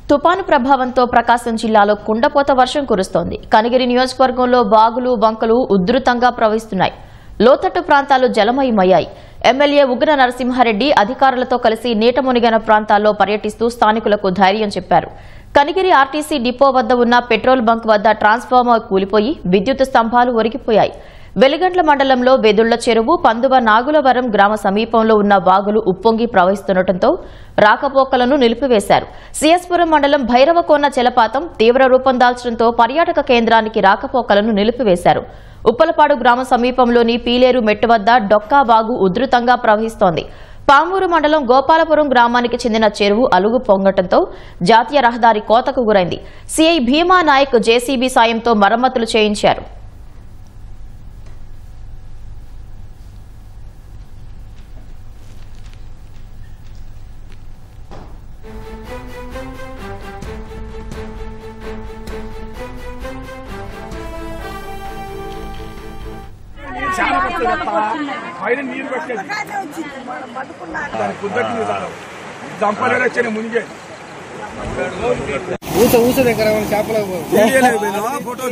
తుపాను ప్రభావంతో ప్రకాశం జిల్లాలో కుండపోత వర్షం కురుస్తోంది. కనిగిరి నియోజకవర్గంలో వాగులు వంకలు ఉధృతంగా ప్రవహిస్తున్నాయి. లోతట్టు ప్రాంతాలు జలమయమయ్యాయి. ఎమ్మెల్యే ఉగ్ర నరసింహారెడ్డి అధికారులతో కలిసి నీట మునిగిన ప్రాంతాల్లో పర్యటిస్తూ స్థానికులకు ధైర్యం చెప్పారు. కనిగిరి ఆర్టీసీ డిపో వద్ద ఉన్న పెట్రోల్ బంక్ వద్ద ట్రాన్స్ఫార్మర్ కూలిపోయి విద్యుత్ స్తంభాలు ఒరిగిపోయాయి. వెలిగండ్ల మండలంలో వెదుళ్ల చెరువు, పందువ నాగులవరం గ్రామ సమీపంలో ఉన్న వాగులు ఉప్పొంగి ప్రవహిస్తుండటంతో రాకపోకలను నిలిపివేశారు. సిఎస్పురం మండలం భైరవకోన జలపాతం తీవ్ర రూపం దాల్చడంతో పర్యాటక కేంద్రానికి రాకపోకలను నిలిపివేశారు. ఉప్పలపాడు గ్రామ సమీపంలోని పీలేరు మెట్టు వద్ద డొక్కా వాగు ఉధృతంగా ప్రవహిస్తోంది. పామూరు మండలం గోపాలపురం గ్రామానికి చెందిన చెరువు అలుగు పొంగటంతో జాతీయ రహదారి కోతకు గురైంది. సిఐ భీమా నాయక్ జేసీబీ సాయంతో మరమ్మతులు చేయించారు. పైన నీరు పెట్టేది దాని కుద్దకి దంపలు వచ్చాయి ముందే ఊస దగ్గర చేపల ఫోటో